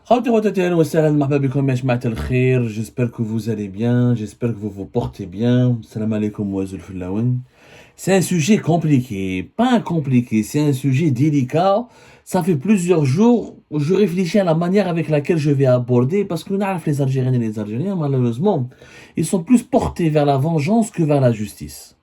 J'espère que vous allez bien, j'espère que vous vous portez bien. Salam alaikum wa zulfullaoun. C'est un sujet compliqué, pas compliqué, c'est un sujet délicat. Ça fait plusieurs jours où je réfléchis à la manière avec laquelle je vais aborder, parce que nous avons les Algériens et les Algériens, malheureusement, ils sont plus portés vers la vengeance que vers la justice.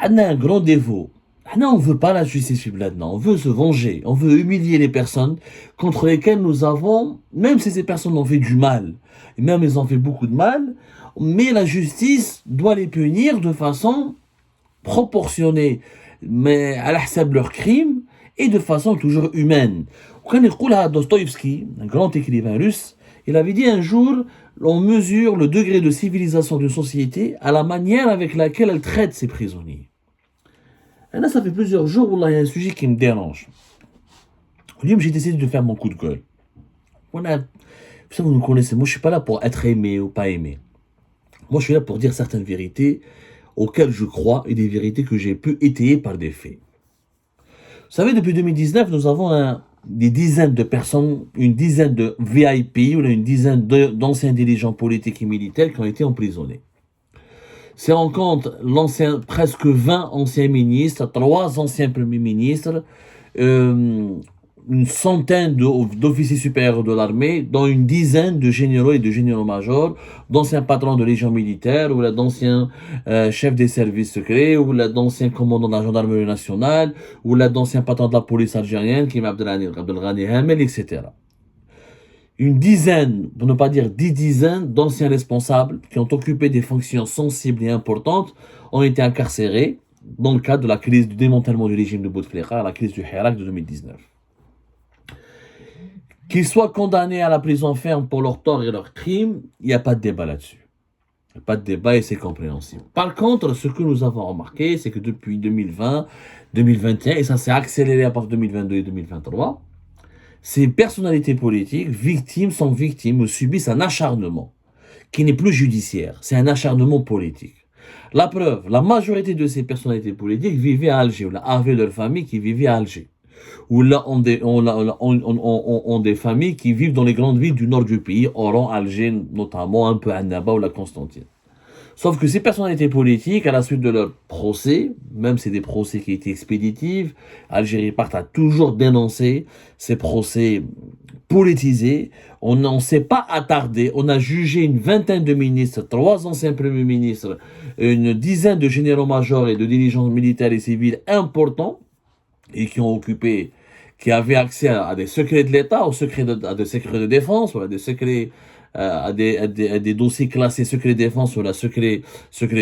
On a un grand défaut. On ne veut pas la justice là-dedans. On veut se venger. On veut humilier les personnes contre lesquelles nous avons, même si ces personnes ont fait du mal, et même elles ont fait beaucoup de mal, mais la justice doit les punir de façon proportionnée, mais à la de leurs crimes et de façon toujours humaine. Quand Dostoïevski, un grand écrivain russe, il avait dit un jour, on mesure le degré de civilisation d'une société à la manière avec laquelle elle traite ses prisonniers. Et là, ça fait plusieurs jours où il y a un sujet qui me dérange. J'ai décidé de faire mon coup de gueule. Vous me connaissez, moi je ne suis pas là pour être aimé ou pas aimé. Moi je suis là pour dire certaines vérités auxquelles je crois et des vérités que j'ai pu étayer par des faits. Vous savez, depuis 2019, nous avons des dizaines de personnes, une dizaine de VIP, ou une dizaine d'anciens dirigeants politiques et militaires qui ont été emprisonnés. C'est en compte presque 20 anciens ministres, 3 anciens premiers ministres, une centaine d'officiers supérieurs de l'armée, dont une dizaine de généraux et de généraux-majors, d'anciens patrons de légion militaire, ou d'anciens chefs des services secrets, ou d'anciens commandants de la gendarmerie nationale, ou d'anciens patrons de la police algérienne, Kim Abdelghani Hamel, etc. Une dizaine, pour ne pas dire 10 dizaines, d'anciens responsables qui ont occupé des fonctions sensibles et importantes ont été incarcérés dans le cadre de la crise du démantèlement du régime de Bouteflika, la crise du Hirak de 2019. Qu'ils soient condamnés à la prison ferme pour leurs torts et leurs crimes, il n'y a pas de débat là-dessus. Il n'y a pas de débat et c'est compréhensible. Par contre, ce que nous avons remarqué, c'est que depuis 2020, 2021, et ça s'est accéléré à partir de 2022 et 2023, ces personnalités politiques, sont victimes ou subissent un acharnement qui n'est plus judiciaire, c'est un acharnement politique. La preuve, la majorité de ces personnalités politiques vivaient à Alger, ou avaient leur famille qui vivait à Alger. Ou là, ont des familles qui vivent dans les grandes villes du nord du pays, Oran, Alger, notamment un peu Annaba ou la Constantine. Sauf que ces personnalités politiques, à la suite de leur procès, même c'est des procès qui étaient expéditifs, Algérie part a toujours dénoncé ces procès politisés. On n'en s'est pas attardé. On a jugé une vingtaine de ministres, 3 anciens premiers ministres, une dizaine de généraux-majors et de dirigeants militaires et civils importants et qui avaient accès à des secrets de l'État, à des secrets de défense, ou à des secrets à des dossiers classés secret défense ou la secret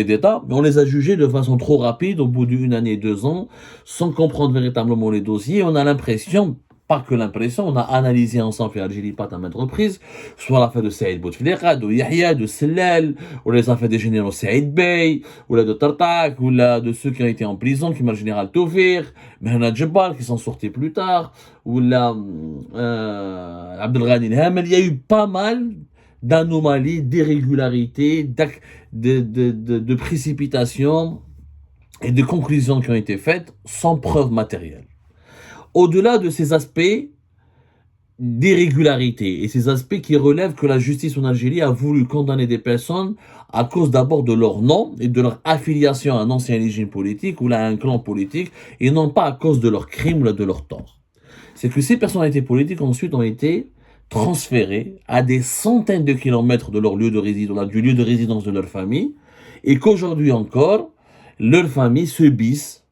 d'État, mais on les a jugés de façon trop rapide, au bout d'une année, 2 ans, sans comprendre véritablement les dossiers. On a l'impression, pas que l'impression, on a analysé ensemble, et Algérie Pat à maintes reprises, soit l'affaire de Saïd Bouteflika, de Yahya, de Sellal, ou les affaires des généraux Saïd Bey, ou là de Tartak, ou là de ceux qui ont été en prison, comme le général Toufir, Mehna Djebal, qui sont sortis plus tard, ou là Abdelghani Hamel. Il y a eu pas mal d'anomalies, d'irrégularités, de précipitations et de conclusions qui ont été faites sans preuve matérielle. Au-delà de ces aspects d'irrégularité et ces aspects qui relèvent que la justice en Algérie a voulu condamner des personnes à cause d'abord de leur nom et de leur affiliation à un ancien régime politique ou à un clan politique et non pas à cause de leurs crimes ou de leurs torts. C'est que ces personnalités politiques ensuite ont été transférés à des centaines de kilomètres de leur lieu de résidence, du lieu de résidence de leur famille, et qu'aujourd'hui encore, leurs familles subissent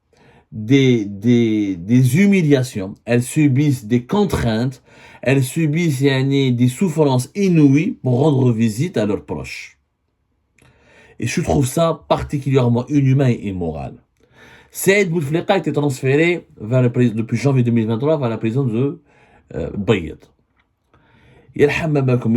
des humiliations, elles subissent des contraintes, elles subissent des souffrances inouïes pour rendre visite à leurs proches. Et je trouve ça particulièrement inhumain et immoral. Saïd Bouteflika a été transféré depuis janvier 2023 vers la prison de Bayed. Il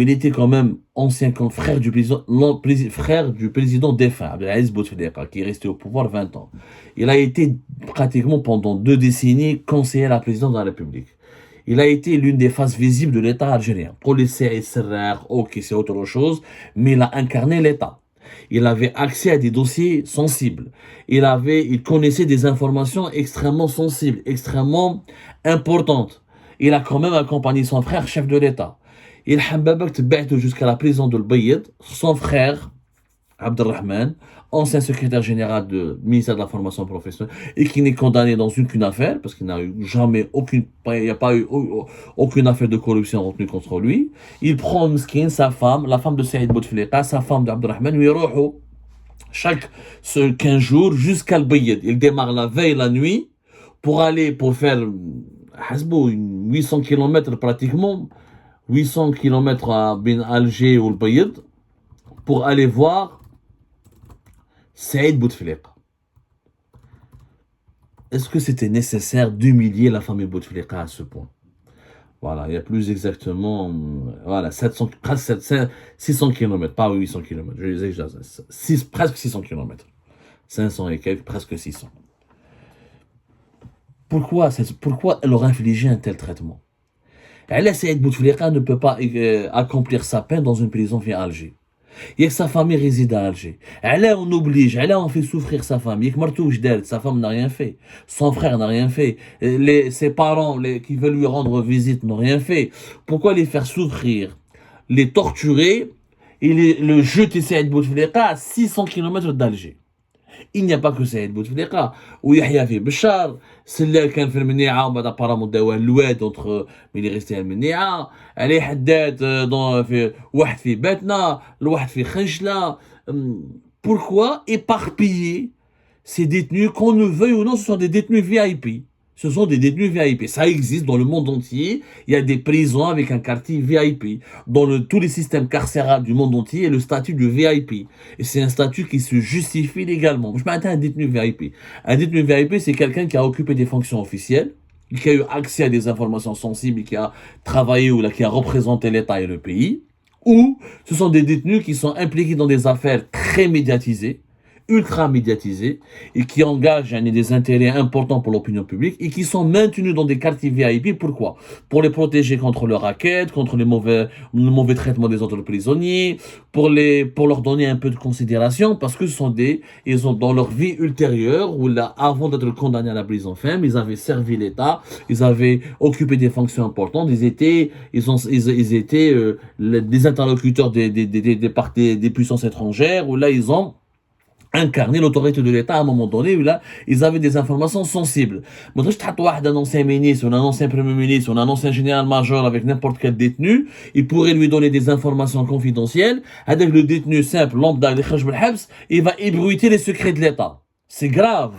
était quand même ancien frère du président défunt, Abdelaziz Bouteflika, qui est resté au pouvoir 20 ans. Il a été pratiquement pendant 2 décennies conseiller à la présidence de la République. Il a été l'une des faces visibles de l'État algérien. Pour les CSR, ok, c'est autre chose, mais il a incarné l'État. Il avait accès à des dossiers sensibles. Il connaissait des informations extrêmement sensibles, extrêmement importantes. Il a quand même accompagné son frère, chef de l'État. Il Hambabak tba'tou jusqu'à la prison de l'Bayid, son frère, Abdelrahman, ancien secrétaire général du ministère de la formation professionnelle, et qui n'est condamné dans aucune affaire, parce qu'il n'a eu jamais il n'y a pas eu aucune affaire de corruption retenue contre lui. Il prend Mskin, sa femme, la femme de Saïd Bouteflika, sa femme d'Abdelrahman, lui chaque 15 jours jusqu'à l'Bayid. Il démarre la veille, la nuit, pour faire 800 km pratiquement, 800 km à Ben Alger ou l'Bayid, pour aller voir Saïd Bouteflika. Est-ce que c'était nécessaire d'humilier la famille Bouteflika à ce point? Voilà, il y a plus exactement, voilà, 700, presque 600 km, pas 800 km, je les ai presque 600 km. 500 et quelques, presque 600. Pourquoi leur infliger un tel traitement? Saïd Bouteflika ne peut pas accomplir sa peine dans une prison via Alger. Il y a que sa famille réside à Alger. On oblige, on fait souffrir sa famille. Sa femme n'a rien fait. Son frère n'a rien fait. Ses parents qui veulent lui rendre visite n'ont rien fait. Pourquoi les faire souffrir, les torturer et le jeter Saïd Bouteflika à 600 km d'Alger? Il n'y a pas que Saïd Bouteflika. Ou Yahya fi Bachar, Sellal كان في المنيعة وبعد apparemment داوه الواد entre mais il est resté à المنيعة. علي حداد في واحد في باتنا, الواحد في خنجلة. Pourquoi éparpiller ces détenus, qu'on ne veuille ou non, ce sont des détenus VIP. Ce sont des détenus VIP. Ça existe dans le monde entier. Il y a des prisons avec un quartier VIP. Dans tous les systèmes carcérales du monde entier, il y a le statut de VIP. Et c'est un statut qui se justifie légalement. Je m'attends à un détenu VIP. Un détenu VIP, c'est quelqu'un qui a occupé des fonctions officielles, qui a eu accès à des informations sensibles, qui a travaillé ou qui a représenté l'État et le pays. Ou ce sont des détenus qui sont impliqués dans des affaires très médiatisées, ultra médiatisés, et qui engagent des intérêts importants pour l'opinion publique, et qui sont maintenus dans des quartiers VIP. Pourquoi? Pour les protéger contre le racket, contre le mauvais traitement des autres prisonniers, pour leur donner un peu de considération, parce que ils ont dans leur vie ultérieure, ou là, avant d'être condamnés à la prison ferme, ils avaient servi l'État, ils avaient occupé des fonctions importantes, ils étaient des interlocuteurs des puissances étrangères, où là, ils ont incarner l'autorité de l'État à un moment donné où là, ils avaient des informations sensibles. Mais tu as un ancien ministre, ou un ancien premier ministre, ou un ancien général-major avec n'importe quel détenu, il pourrait lui donner des informations confidentielles, avec le détenu simple, lambda, il va ébruiter les secrets de l'État. C'est grave.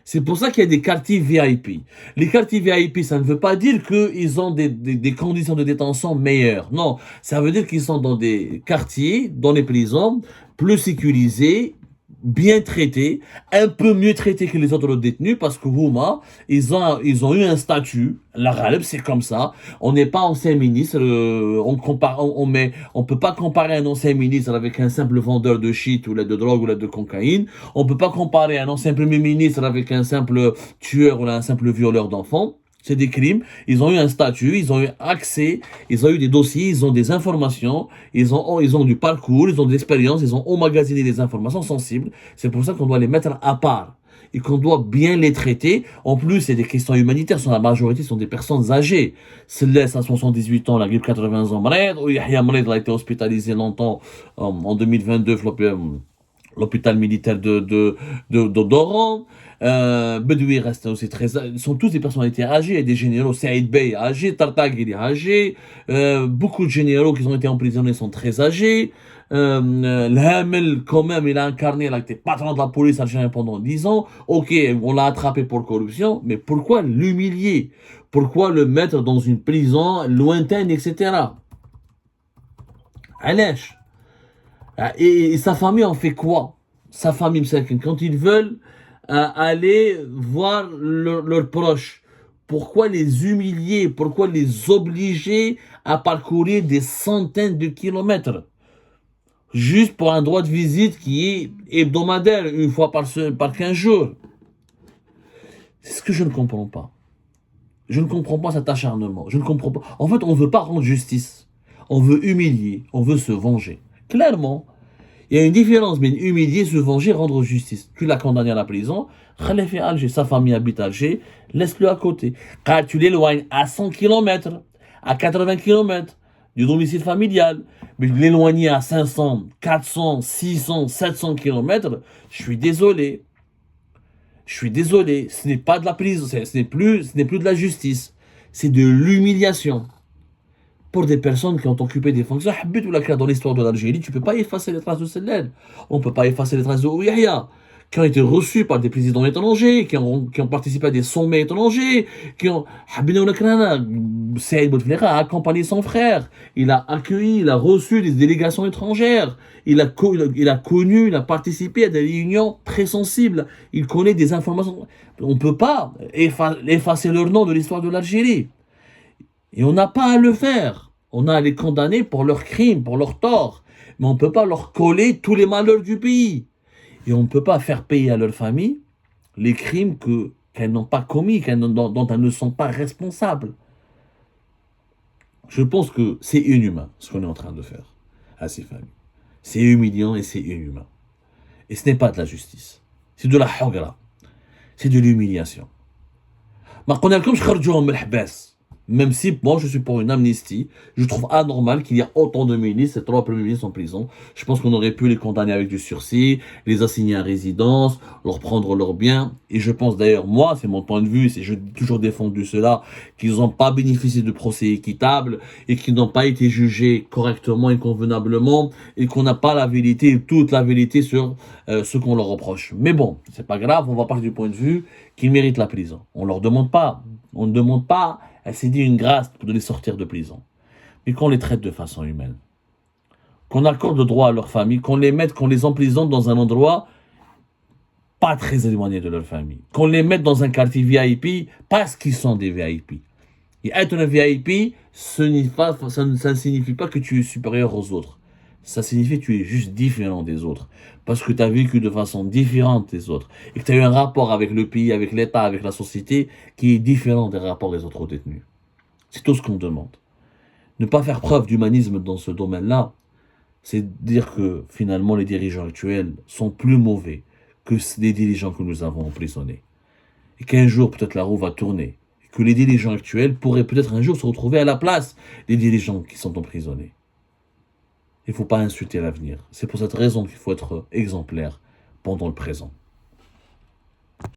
C'est pour ça qu'il y a des quartiers VIP. Les quartiers VIP, ça ne veut pas dire qu'ils ont des conditions de détention meilleures. Non, ça veut dire qu'ils sont dans des quartiers, dans les prisons, plus sécurisés, bien traités, un peu mieux traités que les autres détenus, parce que Houma, ils ont eu un statut. La Ghaleb, c'est comme ça. On n'est pas ancien ministre. On peut pas comparer un ancien ministre avec un simple vendeur de shit ou de drogue ou de cocaïne. On peut pas comparer un ancien premier ministre avec un simple tueur ou un simple violeur d'enfants. C'est des crimes. Ils ont eu un statut, ils ont eu accès, ils ont eu des dossiers, ils ont des informations, ils ont du parcours, ils ont de l'expérience, ils ont emmagasiné des informations sensibles. C'est pour ça qu'on doit les mettre à part et qu'on doit bien les traiter. En plus, c'est des questions humanitaires. La majorité sont des personnes âgées. Celle-là, à 78 ans, la grippe 80 ans, ou Yahya Mred a été hospitalisé longtemps en 2022, l'hôpital militaire d'Oran. Bedoui reste aussi ils sont tous des personnalités âgées, des généraux. Saïd Bey âgé, Tartag il est âgé, beaucoup de généraux qui ont été emprisonnés sont très âgés. L'Hamel quand même il a incarné, il a été patron de la police algérienne pendant 10 ans. Ok, on l'a attrapé pour corruption, mais pourquoi l'humilier? Pourquoi le mettre dans une prison lointaine, etc. Alèche. Et sa famille en fait quoi? Sa famille, quand ils veulent aller voir leurs proches, pourquoi les humilier? Pourquoi les obliger à parcourir des centaines de kilomètres juste pour un droit de visite qui est hebdomadaire, une fois par 15 jours? C'est ce que je ne comprends pas. Je ne comprends pas cet acharnement. Je ne comprends pas. En fait, on ne veut pas rendre justice. On veut humilier. On veut se venger. Clairement, il y a une différence, mais humilier, se venger, rendre justice. Tu l'as condamné à la prison, Khalef est Alger, sa famille habite Alger, laisse-le à côté. Car tu l'éloignes à 100 km, à 80 km du domicile familial. Mais l'éloigner à 500, 400, 600, 700 kilomètres, je suis désolé. Je suis désolé, ce n'est pas de la prison, ce n'est plus de la justice. C'est de l'humiliation. Pour des personnes qui ont occupé des fonctions, dans l'histoire de l'Algérie, tu ne peux pas effacer les traces de Sellel. On ne peut pas effacer les traces de Ouiahia, qui ont été reçus par des présidents étrangers, qui ont participé à des sommets étrangers, qui ont... Saïd Bouteflika a accompagné son frère, il a accueilli, il a reçu des délégations étrangères, il a connu, il a participé à des réunions très sensibles, il connaît des informations. On ne peut pas effacer leur nom de l'histoire de l'Algérie. Et on n'a pas à le faire. On a à les condamner pour leurs crimes, pour leurs torts. Mais on ne peut pas leur coller tous les malheurs du pays. Et on ne peut pas faire payer à leur famille les crimes qu'elles n'ont pas commis, dont elles ne sont pas responsables. Je pense que c'est inhumain ce qu'on est en train de faire à ces familles. C'est humiliant et c'est inhumain. Et ce n'est pas de la justice. C'est de la hogra. C'est de l'humiliation. ما قلنا لكمش خرجوهم من الحباس. Même si moi je suis pour une amnistie, je trouve anormal qu'il y ait autant de ministres, ces 3 premiers ministres en prison. Je pense qu'on aurait pu les condamner avec du sursis, les assigner à résidence, leur prendre leurs biens. Et je pense d'ailleurs, moi, c'est mon point de vue, j'ai toujours défendu cela, qu'ils n'ont pas bénéficié de procès équitables et qu'ils n'ont pas été jugés correctement et convenablement et qu'on n'a pas la vérité, toute la vérité sur ce qu'on leur reproche. Mais bon, c'est pas grave, on va partir du point de vue qu'ils méritent la prison. On ne demande pas, elle s'est dit une grâce de les sortir de prison. Mais qu'on les traite de façon humaine. Qu'on accorde le droit à leur famille, qu'on les emprisonne dans un endroit pas très éloigné de leur famille. Qu'on les mette dans un quartier VIP parce qu'ils sont des VIP. Et être un VIP, ça ne signifie pas que tu es supérieur aux autres. Ça signifie que tu es juste différent des autres. Parce que tu as vécu de façon différente des autres. Et que tu as eu un rapport avec le pays, avec l'État, avec la société, qui est différent des rapports des autres détenus. C'est tout ce qu'on demande. Ne pas faire preuve d'humanisme dans ce domaine-là, c'est dire que finalement les dirigeants actuels sont plus mauvais que les dirigeants que nous avons emprisonnés. Et qu'un jour, peut-être la roue va tourner. Et que les dirigeants actuels pourraient peut-être un jour se retrouver à la place des dirigeants qui sont emprisonnés. Il ne faut pas insulter l'avenir. C'est pour cette raison qu'il faut être exemplaire pendant le présent.